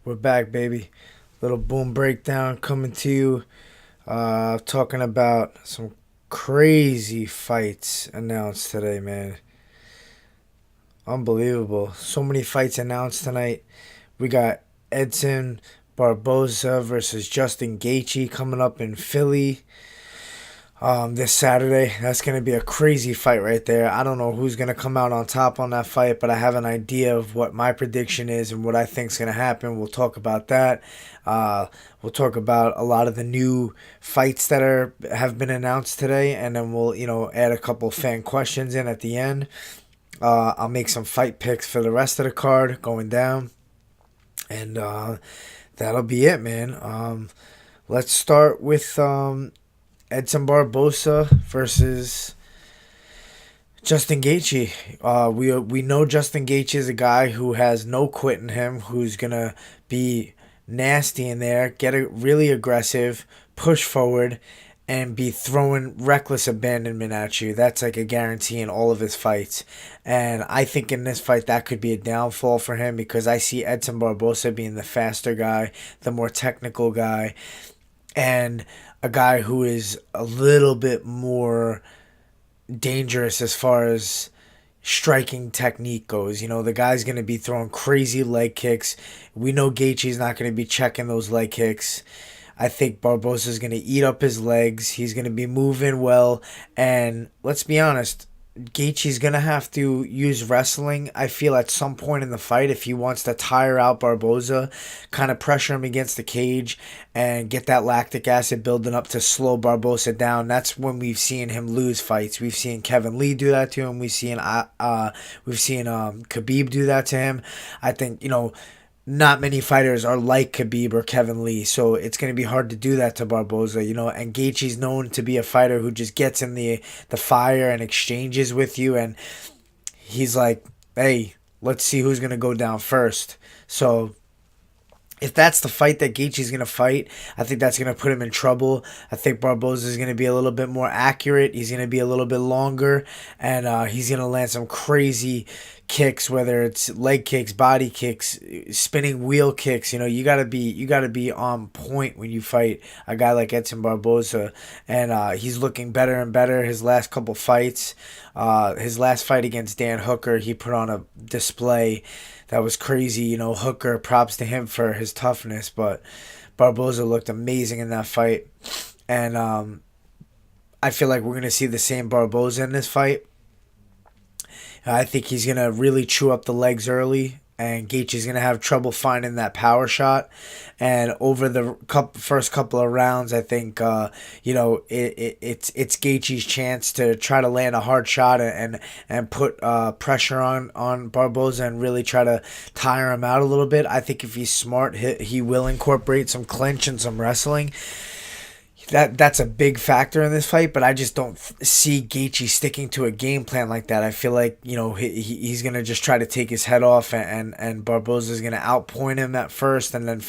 We're back, baby. Little boom breakdown coming to you. Talking about some crazy fights announced today, man. Unbelievable. So many fights announced tonight. We got Edson Barboza versus Justin Gaethje coming up in Philly this Saturday. That's going to be a crazy fight right there. I don't know who's going to come out on top on that fight, but I have an idea of what my prediction is and what I think is going to happen. We'll talk about that. Uh, we'll talk about a lot of the new fights that have been announced today, and then we'll add a couple fan questions in at the end. I'll make some fight picks for the rest of the card going down, and that'll be it, man. Let's start with Edson Barboza versus Justin Gaethje. We know Justin Gaethje is a guy who has no quit in him, who's gonna be nasty in there, get really aggressive, push forward, and be throwing reckless abandonment at you. That's like a guarantee in all of his fights. And I think in this fight that could be a downfall for him because I see Edson Barboza being the faster guy, the more technical guy, and a guy who is a little bit more dangerous as far as striking technique goes. The guy's going to be throwing crazy leg kicks. We know Gaethje's not going to be checking those leg kicks. I think Barboza's going to eat up his legs. He's going to be moving well. And let's be honest, Gaethje's going to have to use wrestling, I feel, at some point in the fight if he wants to tire out Barboza, kind of pressure him against the cage and get that lactic acid building up to slow Barboza down. That's when we've seen him lose fights. We've seen Kevin Lee do that to him. We've seen Khabib do that to him. I think, not many fighters are like Khabib or Kevin Lee, so it's going to be hard to do that to Barboza, and Gaethje's known to be a fighter who just gets in the fire and exchanges with you, and he's like, hey, let's see who's going to go down first. So if that's the fight that Gaethje's going to fight, I think that's going to put him in trouble. I think Barboza is going to be a little bit more accurate. He's going to be a little bit longer, and he's going to land some crazy kicks, whether it's leg kicks, body kicks, spinning wheel kicks. You gotta be on point when you fight a guy like Edson Barboza, and he's looking better and better. His last couple fights, his last fight against Dan Hooker, he put on a display that was crazy. Hooker, props to him for his toughness, but Barboza looked amazing in that fight, and I feel like we're gonna see the same Barboza in this fight. I think he's going to really chew up the legs early, and Gaethje's going to have trouble finding that power shot. And over the first couple of rounds, I think, it's Gaethje's chance to try to land a hard shot and put pressure on Barboza and really try to tire him out a little bit. I think if he's smart, he will incorporate some clinch and some wrestling. That's a big factor in this fight, but I just don't see Gaethje sticking to a game plan like that. I feel like he's gonna just try to take his head off, and Barboza's gonna outpoint him at first, and then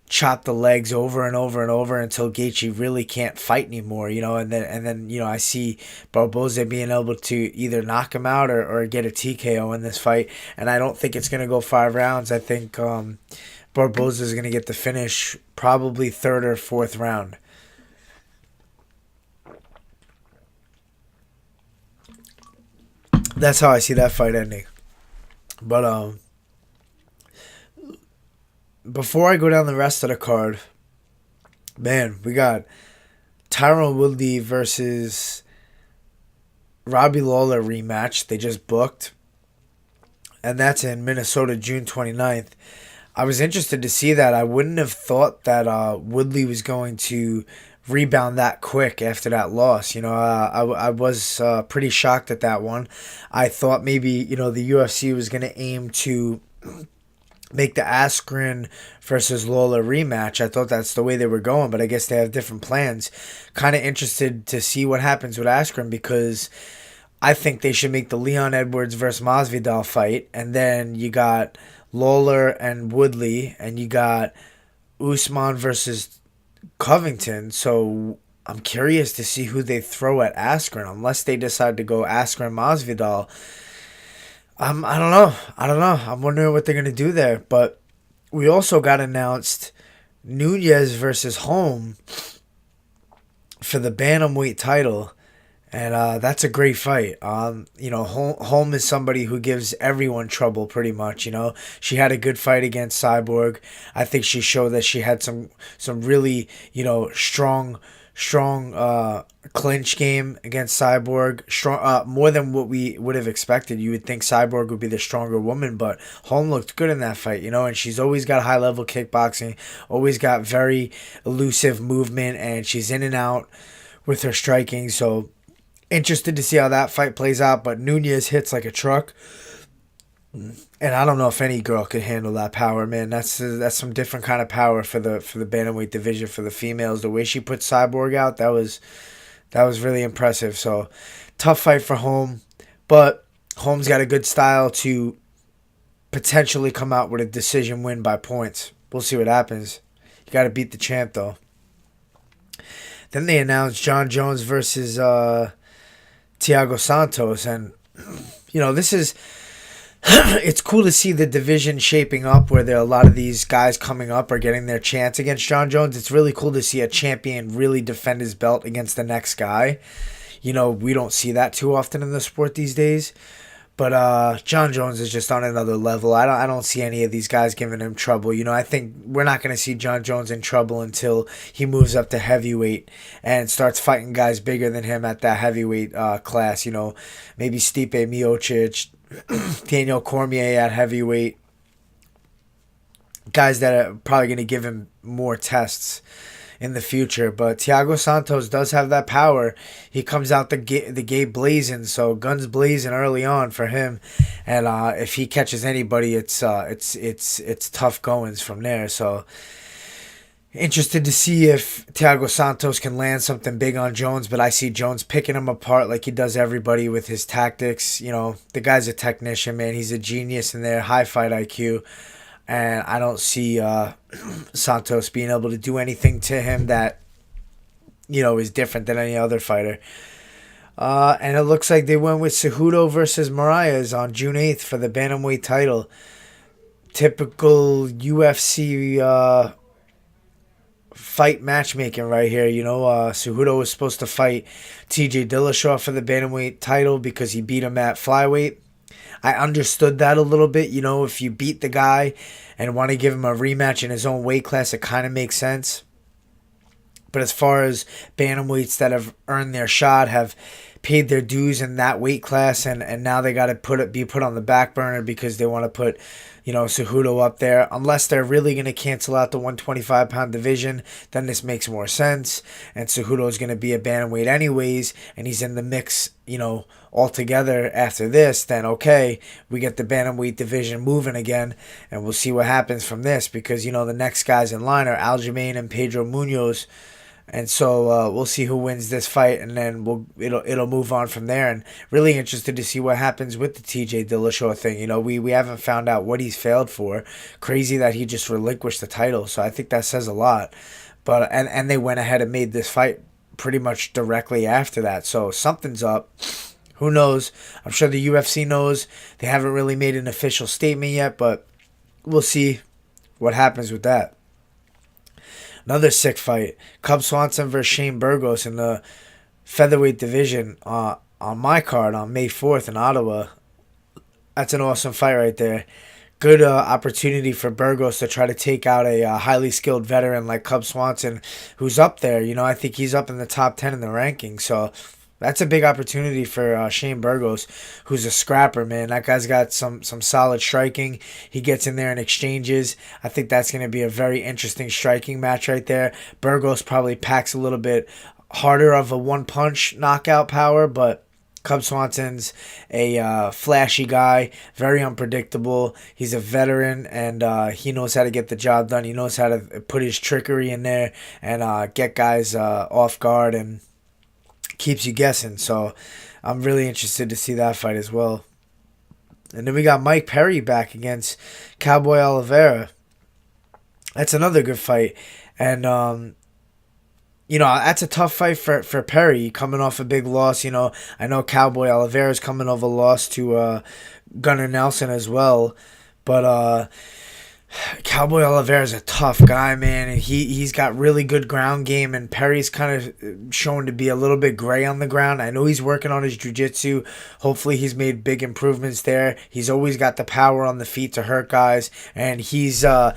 chop the legs over and over and over until Gaethje really can't fight anymore. And then I see Barboza being able to either knock him out or get a TKO in this fight, and I don't think it's gonna go 5 rounds. I think Barboza is going to get the finish probably third or fourth round. That's how I see that fight ending. But before I go down the rest of the card, man, we got Tyron Woodley versus Robbie Lawler rematch. They just booked, and that's in Minnesota, June 29th. I was interested to see that. I wouldn't have thought that Woodley was going to rebound that quick after that loss. I was pretty shocked at that one. I thought maybe, the UFC was going to aim to make the Askren versus Lawler rematch. I thought that's the way they were going, but I guess they have different plans. Kind of interested to see what happens with Askren because I think they should make the Leon Edwards versus Masvidal fight, and then you got Lawler and Woodley, and you got Usman versus Covington. So I'm curious to see who they throw at Askren, unless they decide to go Askren Masvidal. I don't know. I'm wondering what they're gonna do there, but we also got announced Nunez versus Holm for the bantamweight title. And that's a great fight. Holm is somebody who gives everyone trouble pretty much. She had a good fight against Cyborg. I think she showed that she had some really strong clinch game against Cyborg. Strong, more than what we would have expected. You would think Cyborg would be the stronger woman, but Holm looked good in that fight. And she's always got high level kickboxing, always got very elusive movement, and she's in and out with her striking. So interested to see how that fight plays out, but Nunez hits like a truck, and I don't know if any girl could handle that power, man. That's some different kind of power for the bantamweight division for the females. The way she put Cyborg out, that was really impressive. So tough fight for Holm, but Holm's got a good style to potentially come out with a decision win by points. We'll see what happens. You got to beat the champ though. Then they announced John Jones versus Thiago Santos, and this is it's cool to see the division shaping up where there are a lot of these guys coming up or getting their chance against John Jones. It's really cool to see a champion really defend his belt against the next guy. We don't see that too often in the sport these days. But John Jones is just on another level. I don't see any of these guys giving him trouble. I think we're not going to see John Jones in trouble until he moves up to heavyweight and starts fighting guys bigger than him at that heavyweight class. Maybe Stipe Miocic, Daniel Cormier at heavyweight. Guys that are probably going to give him more tests in the future. But Thiago Santos does have that power. He comes out the gate blazing, so guns blazing early on for him. And if he catches anybody, it's tough goings from there. So interested to see if Thiago Santos can land something big on Jones, but I see Jones picking him apart like he does everybody with his tactics. The guy's a technician, man. He's a genius in there, high fight IQ. And I don't see Santos being able to do anything to him that, is different than any other fighter. And it looks like they went with Cejudo versus Mariah on June 8th for the bantamweight title. Typical UFC fight matchmaking right here. Cejudo was supposed to fight TJ Dillashaw for the bantamweight title because he beat him at flyweight. I understood that a little bit. If you beat the guy and want to give him a rematch in his own weight class, it kind of makes sense. But as far as bantamweights that have earned their shot, have paid their dues in that weight class, and now they got to be put on the back burner because they want to put, Cejudo up there. Unless they're really going to cancel out the 125-pound division, then this makes more sense. And Cejudo is going to be a bantamweight anyways, and he's in the mix, altogether after this. Then okay, we get the bantamweight division moving again, and we'll see what happens from this because the next guys in line are Aljamain and Pedro Munoz. And so we'll see who wins this fight, and then it'll move on from there. And really interested to see what happens with the TJ Dillashaw thing. We haven't found out what he's failed for. Crazy that he just relinquished the title. So I think that says a lot. But and they went ahead and made this fight pretty much directly after that. So something's up. Who knows? I'm sure the UFC knows. They haven't really made an official statement yet, but we'll see what happens with that. Another sick fight. Cub Swanson versus Shane Burgos in the featherweight division on my card on May 4th in Ottawa. That's an awesome fight right there. Good opportunity for Burgos to try to take out a highly skilled veteran like Cub Swanson, who's up there. I think he's up in the top 10 in the rankings. So that's a big opportunity for Shane Burgos, who's a scrapper, man. That guy's got some solid striking. He gets in there in exchanges. I think that's going to be a very interesting striking match right there. Burgos probably packs a little bit harder of a one-punch knockout power, but Cub Swanson's a flashy guy, very unpredictable. He's a veteran, and he knows how to get the job done. He knows how to put his trickery in there and get guys off guard and keeps you guessing. So I'm really interested to see that fight as well. And then we got Mike Perry back against Cowboy Oliveira. That's another good fight. And that's a tough fight for Perry coming off a big loss. I know Cowboy Oliveira's coming off a loss to Gunnar Nelson as well. But Cowboy Oliveira is a tough guy, man, and he's got really good ground game. And Perry's kind of shown to be a little bit gray on the ground. I know he's working on his jiu-jitsu. Hopefully, he's made big improvements there. He's always got the power on the feet to hurt guys, and he's got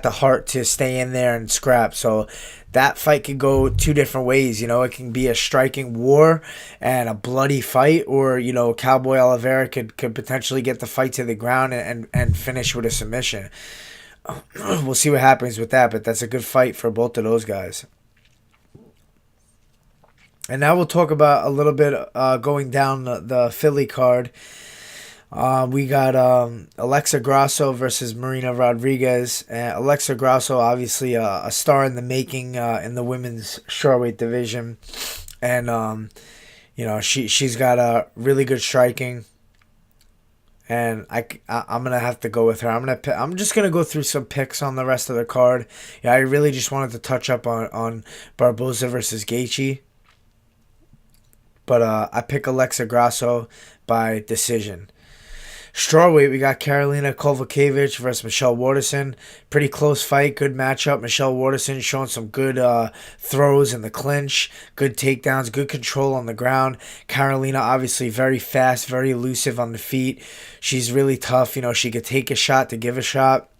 the heart to stay in there and scrap. So that fight could go two different ways. You know, it can be a striking war and a bloody fight, or Cowboy Oliveira could potentially get the fight to the ground and finish with a submission. We'll see what happens with that, but that's a good fight for both of those guys. And now we'll talk about a little bit going down the Philly card. We got Alexa Grasso versus Marina Rodriguez. Alexa Grasso, obviously a star in the making in the women's strawweight division, and she's got a really good striking. And I'm gonna have to go with her. I'm just gonna go through some picks on the rest of the card. Yeah, I really just wanted to touch up on Barboza versus Gaetche, but I pick Alexa Grasso by decision. Strawweight, we got Karolina Kowalkiewicz versus Michelle Waterson. Pretty close fight, good matchup. Michelle Waterson showing some good throws in the clinch, good takedowns, good control on the ground. Karolina obviously very fast, very elusive on the feet. She's really tough. She could take a shot to give a shot.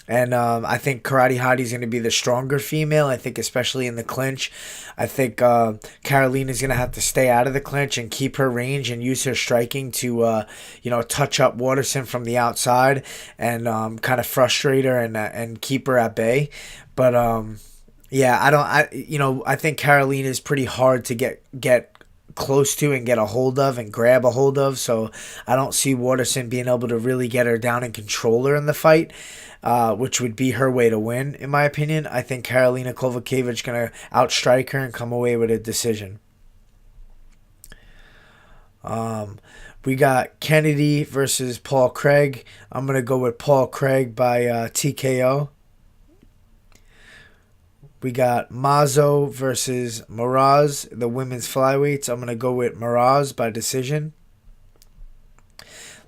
And I think Karate Hottie's going to be the stronger female. I think especially in the clinch. I think Karolina's going to have to stay out of the clinch and keep her range and use her striking to, touch up Waterson from the outside and kind of frustrate her and keep her at bay. But I think Karolina is pretty hard to get close to and get a hold of and grab a hold of, so I don't see Waterson being able to really get her down and control her in the fight, which would be her way to win, in my opinion. I think Karolina Kowalkiewicz going to outstrike her and come away with a decision. We got Kennedy versus Paul Craig. I'm going to go with Paul Craig by TKO. We got Mazo versus Miraz, the women's flyweights. I'm going to go with Miraz by decision.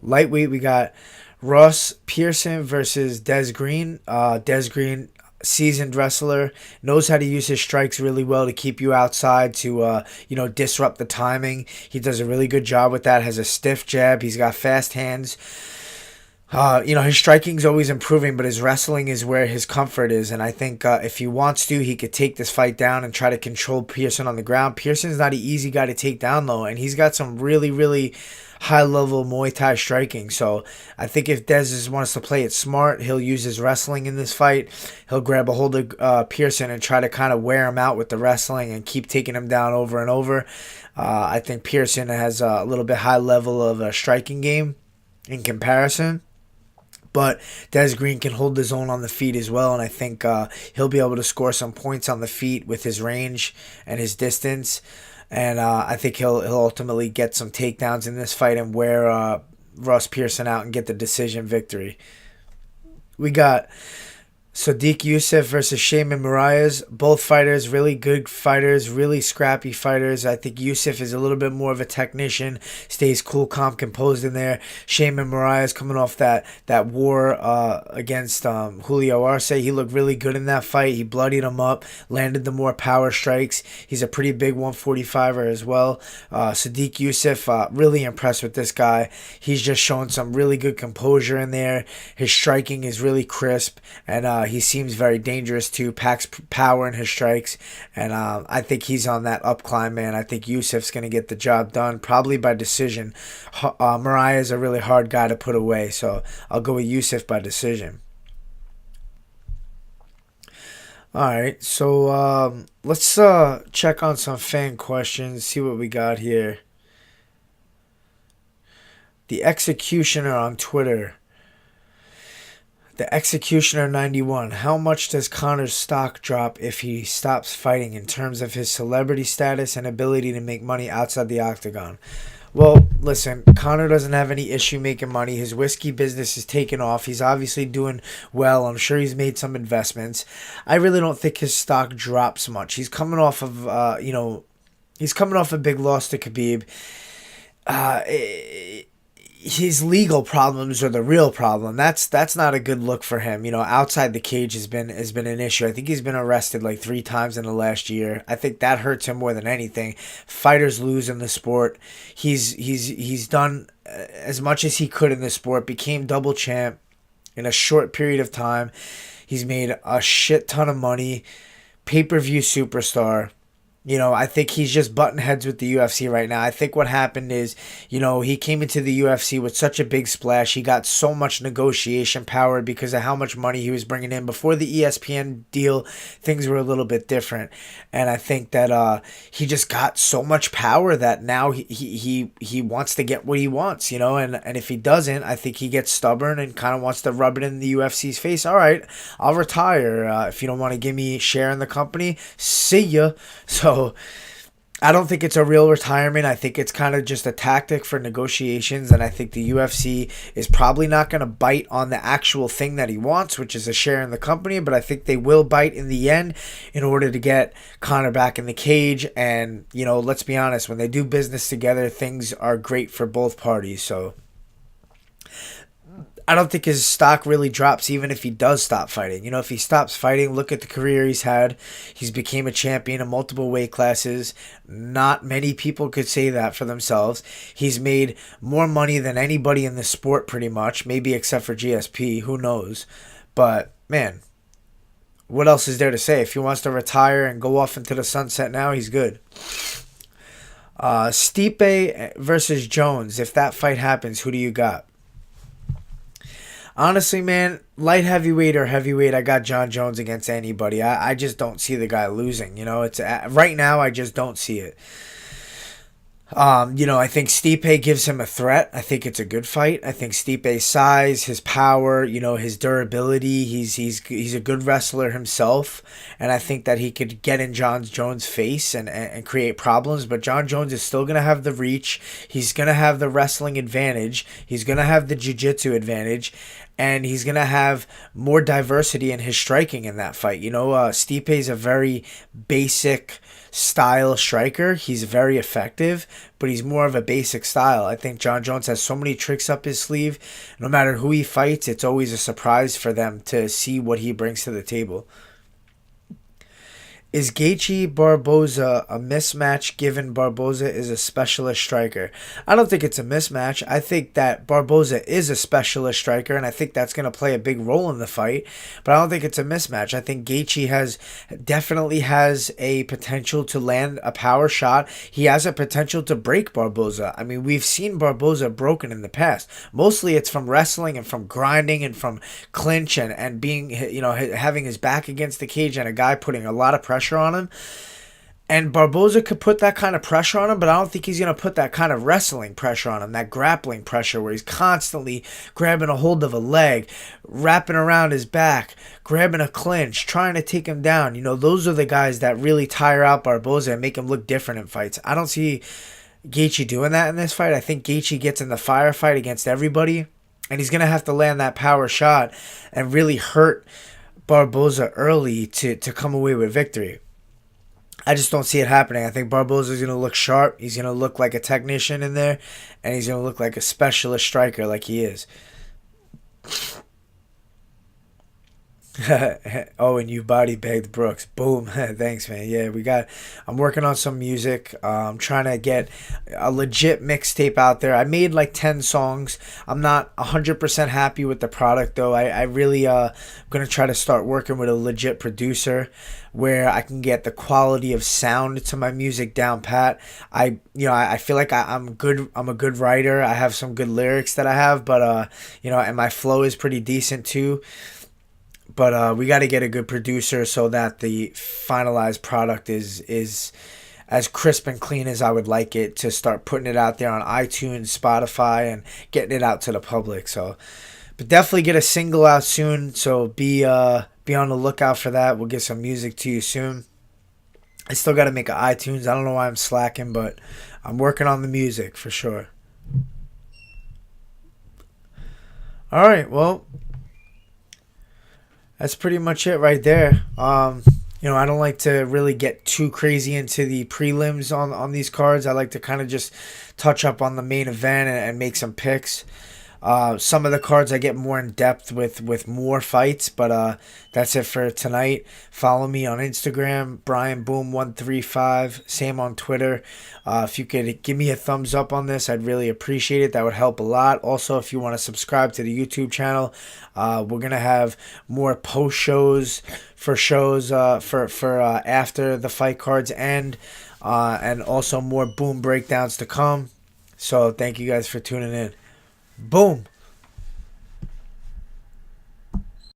Lightweight, we got Ross Pearson versus Dez Green. Dez Green, seasoned wrestler, knows how to use his strikes really well to keep you outside, to disrupt the timing. He does a really good job with that, has a stiff jab. He's got fast hands. His striking's always improving, but his wrestling is where his comfort is. And I think if he wants to, he could take this fight down and try to control Pearson on the ground. Pearson's not an easy guy to take down, though, and he's got some really, really high-level Muay Thai striking. So I think if Dez wants to play it smart, he'll use his wrestling in this fight. He'll grab a hold of Pearson and try to kind of wear him out with the wrestling and keep taking him down over and over. I think Pearson has a little bit high level of a striking game in comparison. But Dez Green can hold his own on the feet as well, and I think he'll be able to score some points on the feet with his range and his distance. And I think he'll ultimately get some takedowns in this fight and wear Ross Pearson out and get the decision victory. We got Sadiq Youssef versus Shaman Mariah. Both fighters, really good fighters, really scrappy fighters. I think Youssef is a little bit more of a technician, stays cool, calm, composed in there. Shaman Mariah coming off that war against Julio Arce. He looked really good in that fight. He bloodied him up, landed the more power strikes. He's a pretty big 145er as well. Sadiq Youssef, really impressed with this guy. He's just showing some really good composure in there. His striking is really crisp, and he seems very dangerous too, packs power in his strikes, and I think he's on that up climb, man. I think Youssef's going to get the job done, probably by decision. Mariah is a really hard guy to put away, so I'll go with Youssef by decision. Alright, so let's check on some fan questions, see what we got here. The Executioner on Twitter. The Executioner 91. How much does Conor's stock drop if he stops fighting in terms of his celebrity status and ability to make money outside the octagon? Well, listen, Conor doesn't have any issue making money. His whiskey business is taking off. He's obviously doing well. I'm sure he's made some investments. I really don't think his stock drops much. He's coming off of, he's coming off a big loss to Khabib. his legal problems are the real problem. That's not a good look for him. Outside the cage has been an issue. I think he's been arrested like 3 times in the last year. I think that hurts him more than anything. Fighters lose in the sport. He's done as much as he could in the sport. Became double champ in a short period of time. He's made a shit ton of money. Pay-per-view superstar. I think he's just butting heads with the UFC right now. I think what happened is, he came into the UFC with such a big splash. He got so much negotiation power because of how much money he was bringing in. Before the ESPN deal, things were a little bit different. And I think that he just got so much power that now he wants to get what he wants, And if he doesn't, I think he gets stubborn and kind of wants to rub it in the UFC's face. All right, I'll retire. If you don't want to give me a share in the company, see ya. So I don't think it's a real retirement. I think it's kind of just a tactic for negotiations, and I think the UFC is probably not going to bite on the actual thing that he wants, which is a share in the company, but I think they will bite in the end in order to get Conor back in the cage. And, let's be honest, when they do business together, things are great for both parties. So I don't think his stock really drops even if he does stop fighting. If he stops fighting, look at the career he's had. He's became a champion in multiple weight classes. Not many people could say that for themselves. He's made more money than anybody in the sport pretty much, maybe except for GSP. Who knows? But, man, what else is there to say? If he wants to retire and go off into the sunset now, he's good. Stipe versus Jones. If that fight happens, who do you got? Honestly, man, light heavyweight or heavyweight, I got John Jones against anybody. I just don't see the guy losing. It's right now. I just don't see it. I think Stipe gives him a threat. I think it's a good fight. I think Stipe's size, his power, his durability, he's a good wrestler himself, and I think that he could get in John Jones' face and create problems, but John Jones is still going to have the reach. He's going to have the wrestling advantage. He's going to have the jiu-jitsu advantage, and he's going to have more diversity in his striking in that fight. Stipe's a very basic style striker. He's very effective, but he's more of a basic style. I think John Jones has so many tricks up his sleeve. No matter who he fights, it's always a surprise for them to see what he brings to the table. Is Gaetche Barboza a mismatch given Barboza is a specialist striker? I don't think it's a mismatch. I think that Barboza is a specialist striker, and I think that's going to play a big role in the fight, but I don't think it's a mismatch. I think Gaetche definitely has a potential to land a power shot. He has a potential to break Barboza. I mean, we've seen Barboza broken in the past. Mostly it's from wrestling and from grinding and from clinch and being, having his back against the cage and a guy putting a lot of pressure on him. And Barboza could put that kind of pressure on him, but I don't think he's going to put that kind of wrestling pressure on him, that grappling pressure where he's constantly grabbing a hold of a leg, wrapping around his back, grabbing a clinch, trying to take him down. Those are the guys that really tire out Barboza and make him look different in fights. I don't see Gaetche doing that in this fight. I think Gaetche gets in the firefight against everybody, and he's going to have to land that power shot and really hurt Barboza early to come away with victory. I just don't see it happening. I think Barboza's going to look sharp. He's going to look like a technician in there, and he's going to look like a specialist striker like he is. Oh, and you body bagged Brooks. Boom. Thanks, man. Yeah, I'm working on some music. I'm trying to get a legit mixtape out there. I made like 10 songs. I'm not 100% happy with the product, though. I really going to try to start working with a legit producer where I can get the quality of sound to my music down pat. I feel like I'm good. I'm a good writer. I have some good lyrics that I have, but and my flow is pretty decent too. But we got to get a good producer so that the finalized product is as crisp and clean as I would like it, to start putting it out there on iTunes, Spotify, and getting it out to the public. So, but definitely get a single out soon. So be on the lookout for that. We'll get some music to you soon. I still got to make an iTunes. I don't know why I'm slacking, but I'm working on the music for sure. All right, well, that's pretty much it right there. I don't like to really get too crazy into the prelims on these cards. I like to kind of just touch up on the main event and make some picks. Some of the cards I get more in depth with more fights, but that's it for tonight. Follow me on Instagram, BrianBoom135. Same on Twitter. If you could give me a thumbs up on this, I'd really appreciate it. That would help a lot. Also, if you want to subscribe to the YouTube channel, we're gonna have more post shows for after the fight cards end, and also more Boom breakdowns to come. So thank you guys for tuning in. Boom.